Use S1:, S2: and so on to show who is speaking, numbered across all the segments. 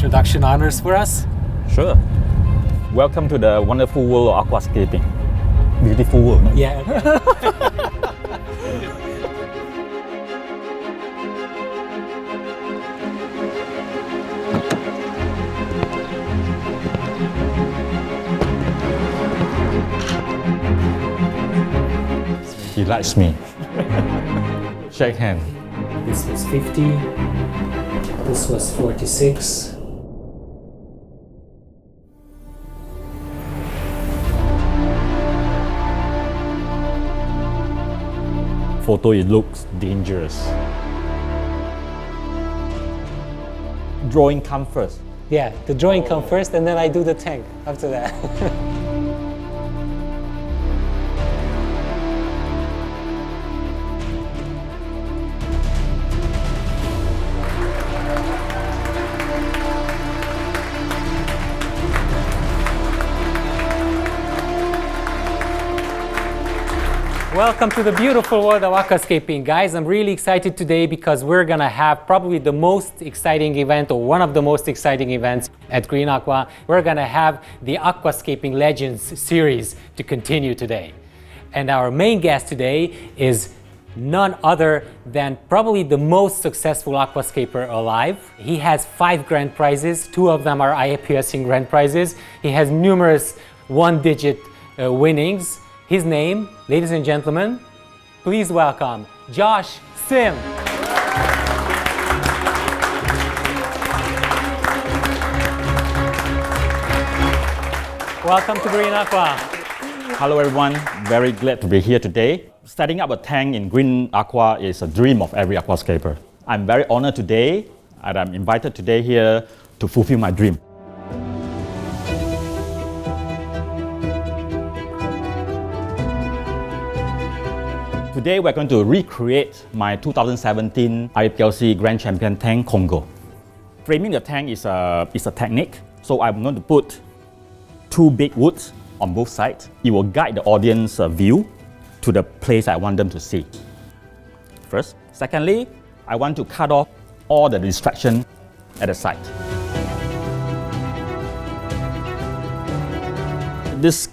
S1: introduction honors for us?
S2: Sure. Welcome to the wonderful world of aquascaping. Beautiful world, no?
S1: Yeah.
S2: He likes me. Shake hand.
S1: This was 50. This was 46.
S2: Photo, it looks dangerous. Drawing comes first.
S1: Yeah, the drawing comes first and then I do the tank after that. Welcome to the beautiful world of aquascaping, guys. I'm really excited today because we're gonna have probably the most exciting event, or one of the most exciting events at Green Aqua. We're gonna have the Aquascaping Legends series to continue today. And our main guest today is none other than probably the most successful aquascaper alive. He has 5 grand prizes, 2 of them are IAPLC Grand Prizes. He has numerous one-digit winnings. His name, ladies and gentlemen, please welcome Josh Sim. Welcome to Green Aqua.
S2: Hello everyone, very glad to be here today. Setting up a tank in Green Aqua is a dream of every aquascaper. I'm very honored today and I'm invited today here to fulfill my dream. Today we're going to recreate my 2017 IAPLC Grand Champion tank Congo. Framing the tank is a technique, so I'm going to put 2 big woods on both sides. It will guide the audience view to the place I want them to see. First. Secondly, I want to cut off all the distraction at the side. This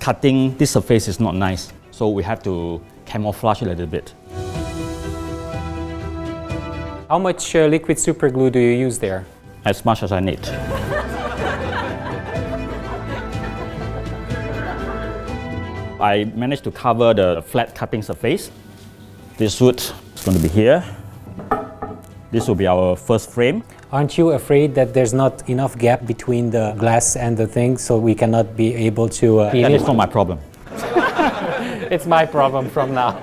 S2: surface is not nice, so we have to camouflage a little bit.
S1: How much liquid super glue do you use there?
S2: As much as I need. I managed to cover the flat cupping surface. This wood is going to be here. This will be our first frame.
S1: Aren't you afraid that there's not enough gap between the glass and the thing, so we cannot be able to clean
S2: That
S1: it?
S2: is not my problem.
S1: It's my problem from now.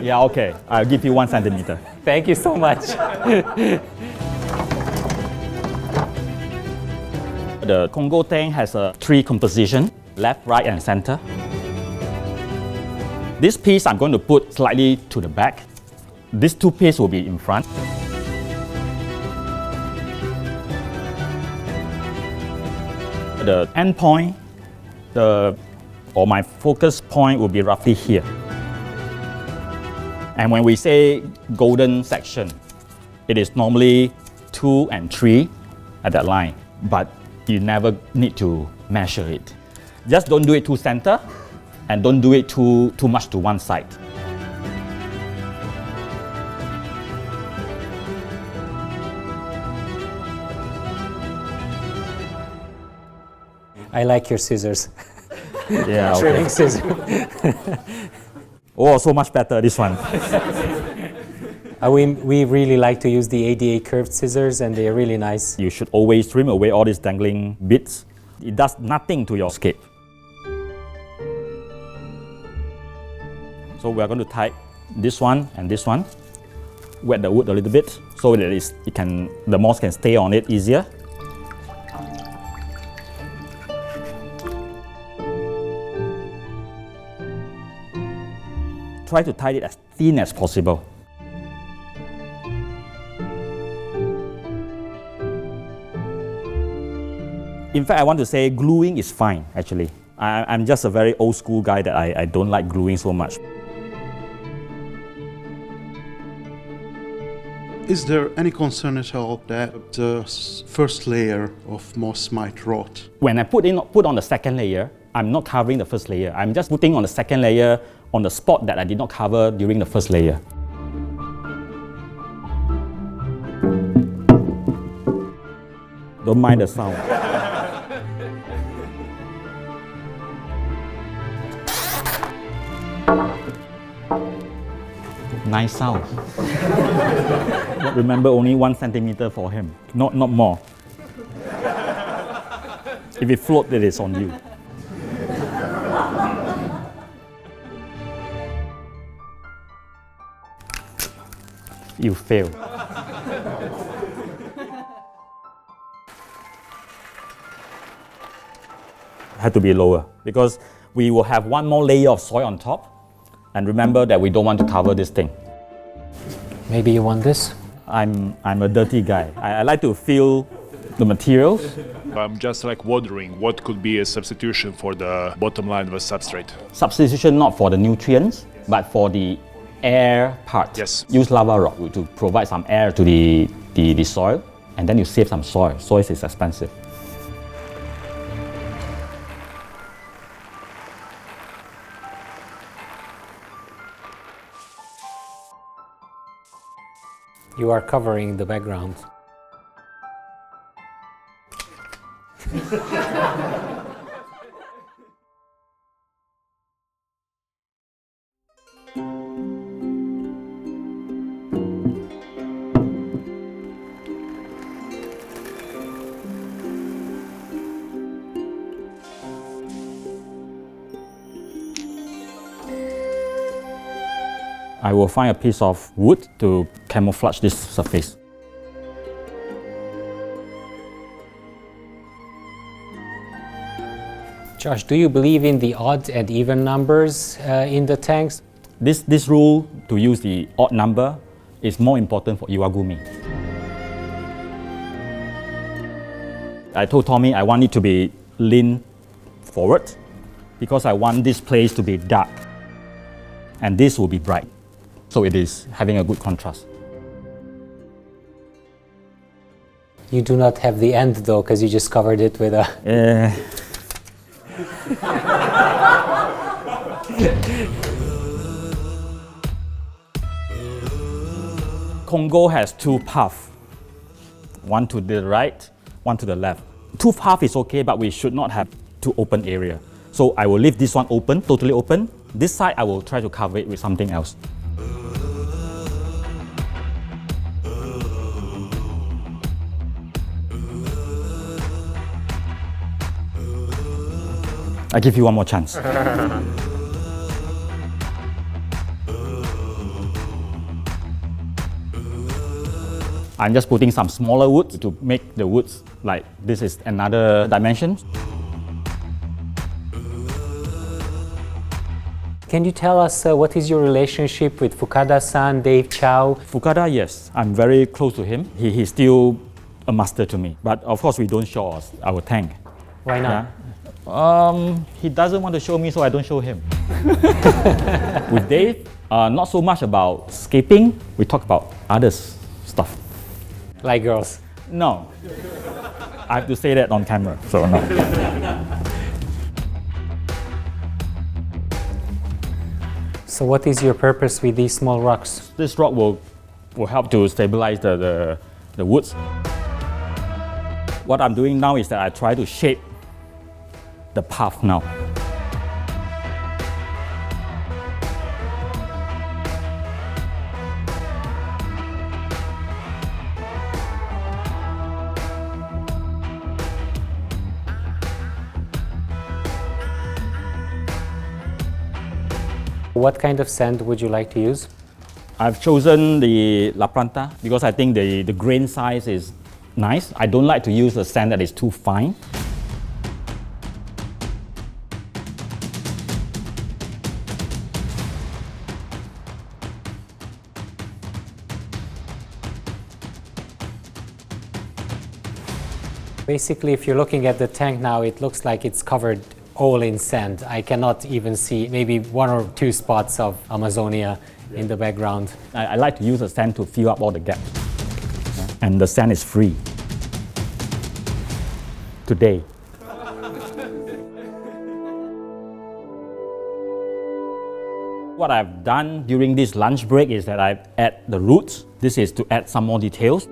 S2: Yeah, okay. I'll give you 1 centimeter.
S1: Thank you so much.
S2: The Congo tank has a 3 composition, left, right, and center. This piece I'm going to put slightly to the back. These 2 pieces will be in front. The end point, or my focus point will be roughly here. And when we say golden section, it is normally 2 and 3 at that line, but you never need to measure it. Just don't do it too center and don't do it too much to one side.
S1: I like your scissors.
S2: Yeah,
S1: Trimming scissors.
S2: Oh, so much better, this one.
S1: We really like to use the ADA curved scissors, and they are really nice.
S2: You should always trim away all these dangling bits. It does nothing to your scape. So we are going to tie this one and this one. Wet the wood a little bit so that the moss can stay on it easier. Try to tie it as thin as possible. In fact, I want to say gluing is fine, actually. I'm just a very old school guy that I don't like gluing so much.
S3: Is there any concern at all that the first layer of moss might rot?
S2: When I put on the second layer, I'm not covering the first layer. I'm just putting on the second layer on the spot that I did not cover during the first layer. Don't mind the sound. Nice sound. But remember, only 1 centimeter for him, not more. If it floats, it is on you. You fail. Had to be lower because we will have 1 more layer of soil on top. And remember that we don't want to cover this thing.
S1: Maybe you want this?
S2: I'm a dirty guy. I like to feel the materials.
S4: I'm just like wondering what could be a substitution for the bottom line of a substrate.
S2: Substitution not for the nutrients, but for the air part.
S4: Yes.
S2: Use lava rock to provide some air to the soil, and then you save some soil. Soil is expensive.
S1: You are covering the background.
S2: I will find a piece of wood to camouflage this surface.
S1: Josh, do you believe in the odd and even numbers in the tanks?
S2: This rule to use the odd number is more important for Iwagumi. I told Tommy I want it to be lean forward because I want this place to be dark and this will be bright. So it is having a good contrast.
S1: You do not have the end though, because you just covered it with a...
S2: Congo has 2 paths. One to the right, one to the left. 2 paths is okay, but we should not have 2 open area. So I will leave this one open, totally open. This side I will try to cover it with something else. I give you one more chance. I'm just putting some smaller wood to make the woods like this is another dimension.
S1: Can you tell us what is your relationship with Fukada-san, Dave Chow?
S2: Fukada, yes, I'm very close to him. He's still a master to me. But of course, we don't show our tank.
S1: Why not?
S2: Yeah? He doesn't want to show me, so I don't show him. With Dave, not so much about scaping. We talk about other stuff.
S1: Like girls?
S2: No. I have to say that on camera, so no.
S1: So what is your purpose with these small rocks?
S2: This rock will help to stabilize the woods. What I'm doing now is that I try to shape the path now.
S1: What kind of sand would you like to use?
S2: I've chosen the La Planta because I think the grain size is nice. I don't like to use a sand that is too fine.
S1: Basically, if you're looking at the tank now, it looks like it's covered all in sand. I cannot even see maybe 1 or 2 spots of Amazonia in the background.
S2: I like to use a sand to fill up all the gaps. and the sand is free. Today. What I've done during this lunch break is that I've added the roots. This is to add some more details.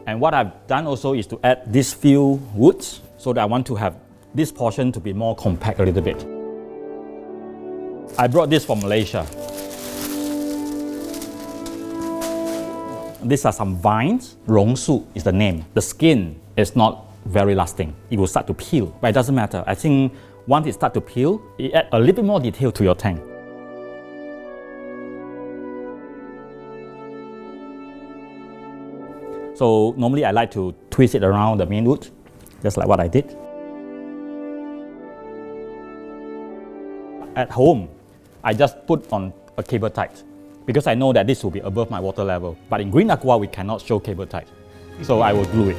S2: And what I've done also is to add these few woods, so that I want to have this portion to be more compact a little bit. I brought this from Malaysia. These are some vines. Rongsu is the name. The skin is not very lasting. It will start to peel, but it doesn't matter. I think once it starts to peel, it adds a little bit more detail to your tank. So normally I like to twist it around the main root, just like what I did. At home, I just put on a cable tight because I know that this will be above my water level. But in Green Aqua, we cannot show cable tight. So I will glue it.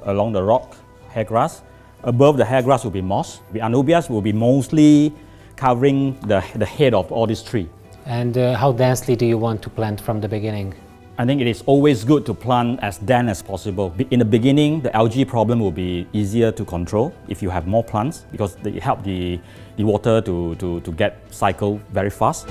S2: Along the rock, hair grass. Above the hair grass will be moss. The ANUBIAS will be mostly covering the head of all this tree.
S1: And how densely do you want to plant from the beginning?
S2: I think it is always good to plant as dense as possible. In the beginning, the algae problem will be easier to control if you have more plants because they help the water to get cycled very fast.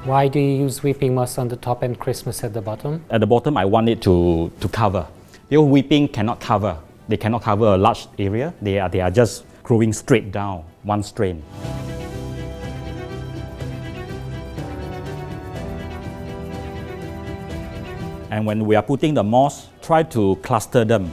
S1: Why do you use weeping moss on the top and Christmas at the bottom?
S2: At the bottom, I want it to cover. The weeping cannot cover. They cannot cover a large area. They are just growing straight down, one strain. And when we are putting the moss, try to cluster them.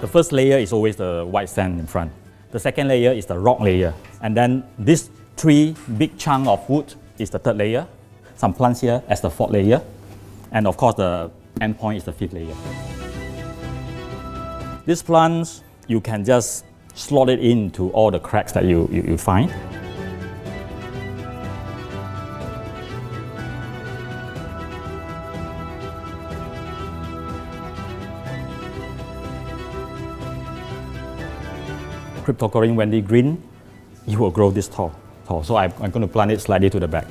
S2: The first layer is always the white sand in front. The second layer is the rock layer. And then this 3 big chunk of wood is the third layer. Some plants here as the fourth layer. And of course, the end point is the 5th layer. These plants, you can just slot it into all the cracks that you find. CRYPTOCORYNE WENDTII green, it will grow this tall. So I'm going to plant it slightly to the back.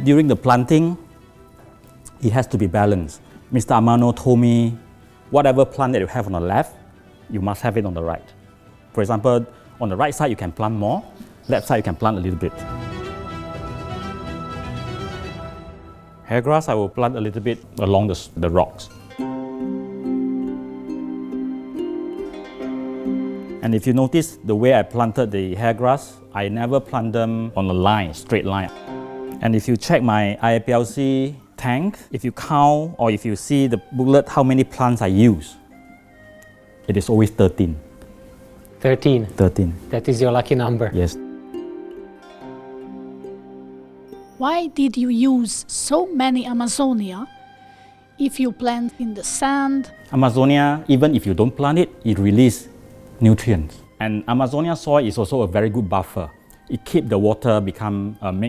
S2: During the planting, it has to be balanced. Mr. Amano told me, whatever plant that you have on the left, you must have it on the right. For example, on the right side you can plant more, left side you can plant a little bit. Hair grass, I will plant a little bit along the rocks. And if you notice the way I planted the hair grass, I never plant them on a line, straight line. And if you check my IAPLC tank, if you count or if you see the booklet how many plants I use, it is always 13.
S1: 13?
S2: 13.
S1: That is your lucky number.
S2: Yes.
S5: Why did you use so many Amazonia if you plant in the sand?
S2: Amazonia, even if you don't plant it, it releases nutrients. And Amazonia soil is also a very good buffer. It keeps the water make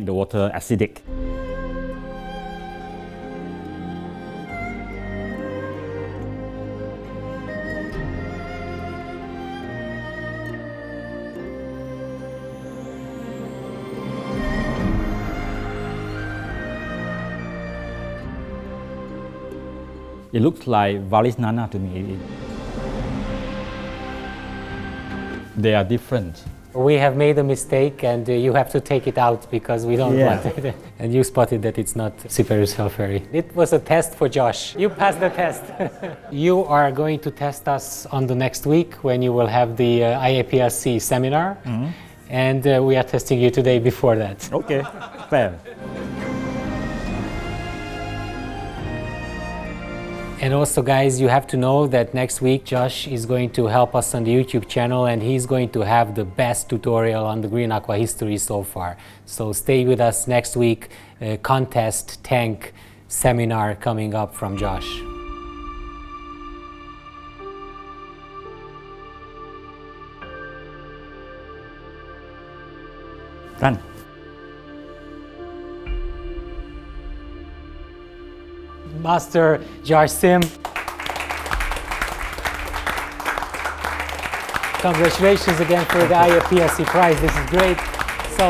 S2: the water acidic. It looks like Vallis nana to me. They are different.
S1: We have made a mistake and you have to take it out because we don't want it. And you spotted that it's not SEIRYU sulfury. It was a test for Josh. You passed the test. You are going to test us on the next week when you will have the IAPLC seminar. Mm-hmm. And we are testing you today before that.
S2: Okay, fair.
S1: And also, guys, you have to know that next week Josh is going to help us on the YouTube channel and he's going to have the best tutorial on the Green Aqua history so far. So stay with us next week, contest tank seminar coming up from Josh.
S2: Done.
S1: Master Jarsim. Congratulations again for the IAPLC prize. This is great. So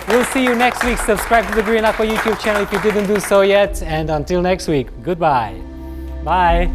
S1: we'll see you next week. Subscribe to the Green Aqua YouTube channel if you didn't do so yet. And until next week, goodbye. Bye.